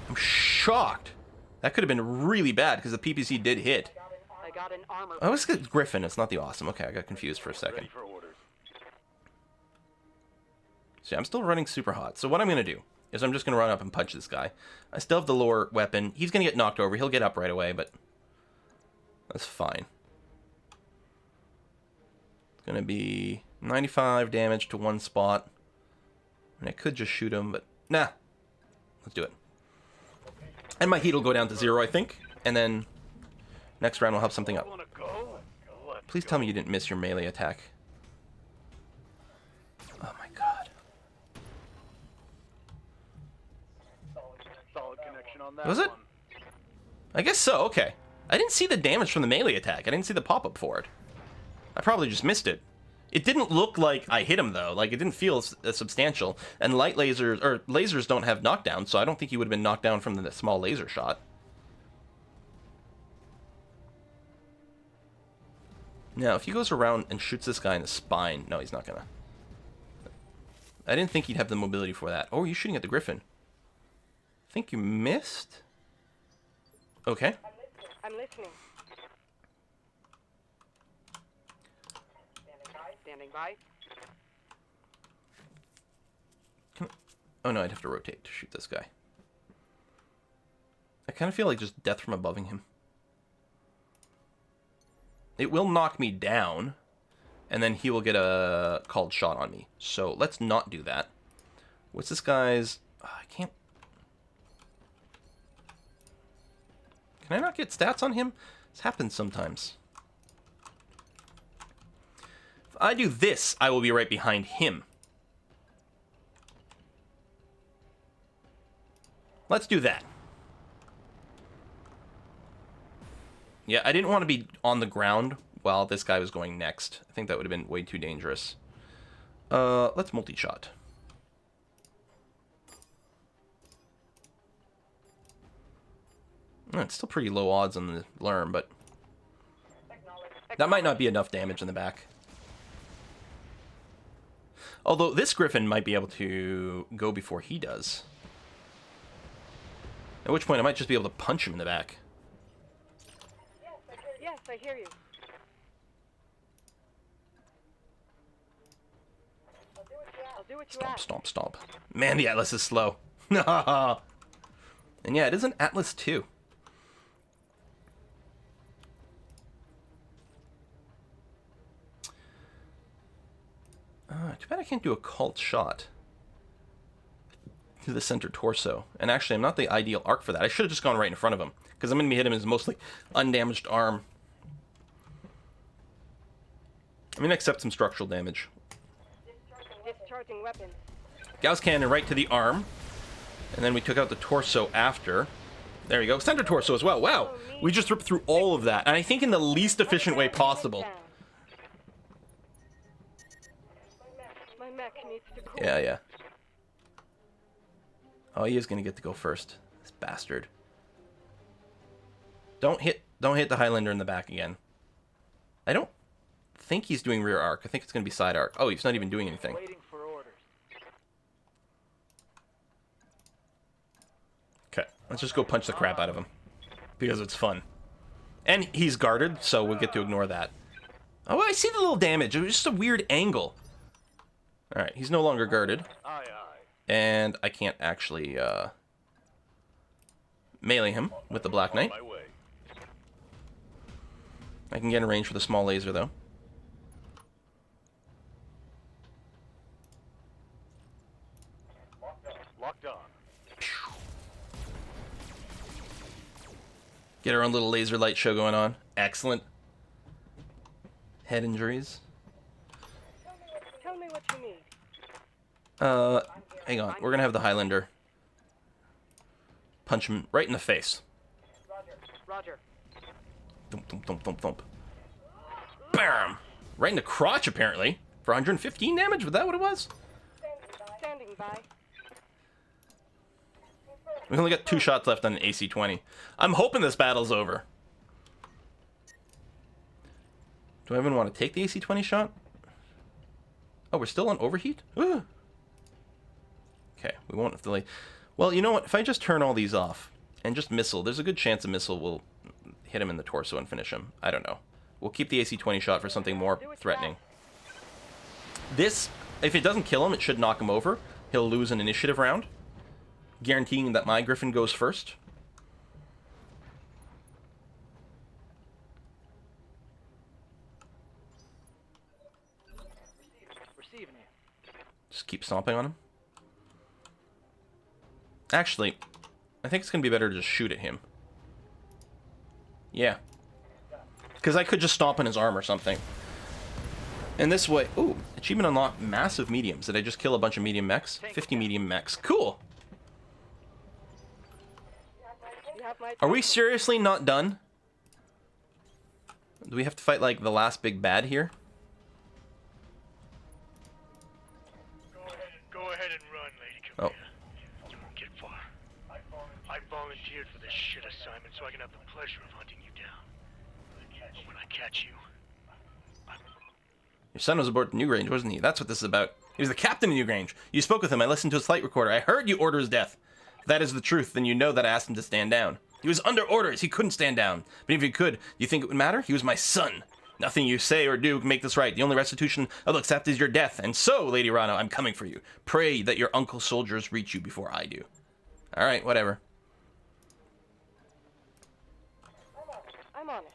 I'm shocked. That could have been really bad because the PPC did hit. I got an armor. Oh, it's Griffin. It's not the Awesome. Okay, I got confused for a second. For orders. So yeah, I'm still running super hot. So what I'm going to do is I'm just going to run up and punch this guy. I still have the lower weapon. He's going to get knocked over. He'll get up right away, but that's fine. It's going to be 95 damage to one spot. And I could just shoot him, but nah. Let's do it. And my heat will go down to 0, I think. And then next round we'll have something up. Wanna go? Please tell me you didn't miss your melee attack. Oh my god. Solid connection on that Was it? one. I guess so, okay. I didn't see the damage from the melee attack. I didn't see the pop-up for it. I probably just missed it. It didn't look like I hit him, though. Like, it didn't feel as substantial. And light lasers, or lasers don't have knockdown, so I don't think he would have been knocked down from the small laser shot. Now, if he goes around and shoots this guy in the spine... No, he's not gonna. I didn't think he'd have the mobility for that. Oh, you're shooting at the Griffin. I think you missed? Okay. I'm listening. Standing by. Oh no, I'd have to rotate to shoot this guy. I kind of feel like just death from aboving him. It will knock me down, and then he will get a called shot on me. So let's not do that. What's this guy's... I can't... Can I not get stats on him? This happens sometimes. If I do this, I will be right behind him. Let's do that. Yeah, I didn't want to be on the ground while this guy was going next. I think that would have been way too dangerous. Let's multi-shot. It's still pretty low odds on the Lerm, but that might not be enough damage in the back. Although this Griffin might be able to go before he does. At which point I might just be able to punch him in the back. Yes, I hear you. I'll do what you Stomp, ask. stomp, stomp. Man, the Atlas is slow. And yeah, it is an Atlas too. Too bad I can't do a cult shot to the center torso. And actually, I'm not the ideal arc for that. I should have just gone right in front of him, because I'm going to be hitting his mostly undamaged arm. I'm going to accept some structural damage. Discharging weapons. Gauss cannon right to the arm. And then we took out the torso after. There we go. Center torso as well. Wow. We just ripped through all of that. And I think in the least efficient way possible. My mech needs to cool. Yeah. Oh, he is going to get to go first. This bastard. Don't hit the Highlander in the back again. I don't think he's doing rear arc. I think it's going to be side arc. Oh, he's not even doing anything. Waiting for orders. Okay, let's just go punch the crap out of him. Because it's fun. And he's guarded, so we'll get to ignore that. Oh, I see the little damage. It was just a weird angle. Alright, he's no longer guarded. Aye, aye. And I can't actually, melee him with the Black Knight. My way. I can get in range for the small laser, though. Locked on. Get our own little laser light show going on. Excellent. Head injuries. Tell me what you need. Hang on. We're gonna have the Highlander punch him right in the face. Roger. Thump, thump, thump, thump, thump. Bam! Right in the crotch, apparently. For 115 damage? Was that what it was? Standing by. We only got 2 shots left on an AC-20. I'm hoping this battle's over. Do I even want to take the AC-20 shot? Oh, we're still on overheat? Ooh. Okay, we won't have to delay. Well, you know what? If I just turn all these off and just missile, there's a good chance a missile will hit him in the torso and finish him. I don't know. We'll keep the AC-20 shot for something more threatening. This, if it doesn't kill him, it should knock him over. He'll lose an initiative round, guaranteeing that my Griffin goes first. Receiving you. Just keep stomping on him. Actually, I think it's going to be better to just shoot at him. Yeah. Because I could just stomp on his arm or something. And this way... Ooh, achievement unlocked, massive mediums. Did I just kill a bunch of medium mechs? 50 medium mechs. Cool! You have my Are we seriously not done? Do we have to fight, like, the last big bad here? Go ahead and run, lady. Oh. Come here. You won't get far. I volunteered for this shit assignment so I can have the pleasure of hunting you down. But when I catch you, Your son was aboard Newgrange, wasn't he? That's what this is about. He was the captain of Newgrange. You spoke with him. I listened to his flight recorder. I heard you order his death. If that is the truth, then you know that I asked him to stand down. He was under orders. He couldn't stand down. But if he could, you think it would matter? He was my son. Nothing you say or do can make this right. The only restitution I'll accept is your death. And so, Lady Rano, I'm coming for you. Pray that your uncle's soldiers reach you before I do. All right, whatever. I'm on it.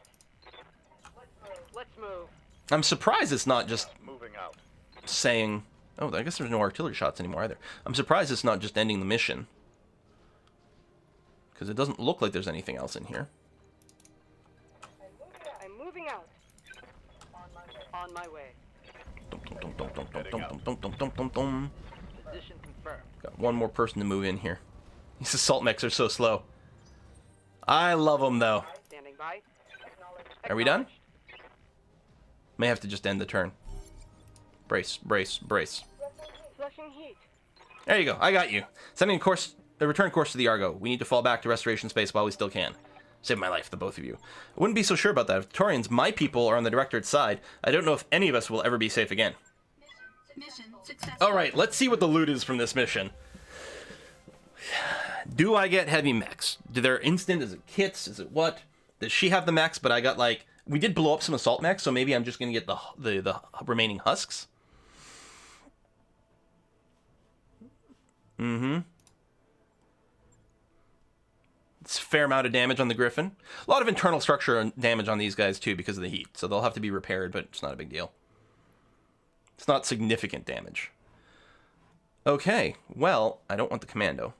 Let's move. I'm surprised it's not just Moving out. saying... Oh, I guess there's no artillery shots anymore either. I'm surprised it's not just ending the mission. Because it doesn't look like there's anything else in here. I'm moving out. On my way. Dum, dum, dum, dum, dum, dum, dum, dum, dum, dum, dum. Position confirmed. Got one more person to move in here. These assault mechs are so slow. I love them, though. Standing by. Are we done? May have to just end the turn. Brace, brace, brace. Flushing heat. There you go. I got you. Sending a return course to the Argo. We need to fall back to restoration space while we still can. Save my life, the both of you. I wouldn't be so sure about that. If Torians, my people, are on the Directorate's side, I don't know if any of us will ever be safe again. Mission successful. Alright, let's see what the loot is from this mission. Do I get heavy mechs? Do they're instant? Is it kits? Is it what? Does she have the mechs, but I got like... We did blow up some assault mechs, so maybe I'm just going to get the remaining husks. Mm-hmm. It's a fair amount of damage on the Griffin. A lot of internal structure damage on these guys, too, because of the heat. So they'll have to be repaired, but it's not a big deal. It's not significant damage. Okay, well, I don't want the Commando.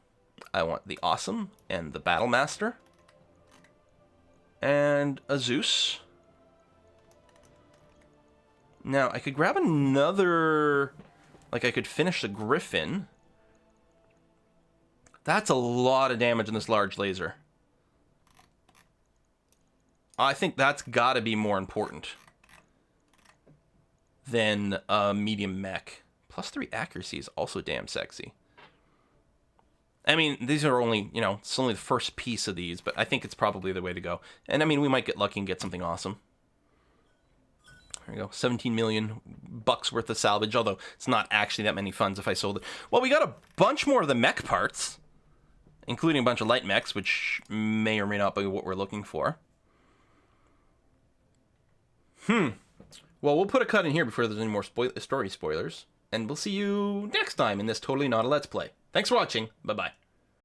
I want the Awesome and the Battle Master. And a Zeus. Now, I could grab another... Like, I could finish the Griffin. That's a lot of damage in this large laser. I think that's gotta be more important than a medium mech. +3 accuracy is also damn sexy. I mean, these are only, you know, it's only the first piece of these, but I think it's probably the way to go. And I mean, we might get lucky and get something awesome. There we go, 17 million bucks worth of salvage, although it's not actually that many funds if I sold it. Well, we got a bunch more of the mech parts, including a bunch of light mechs, which may or may not be what we're looking for. Well, we'll put a cut in here before there's any more story spoilers, and we'll see you next time in this Totally Not a Let's Play. Thanks for watching. Bye-bye.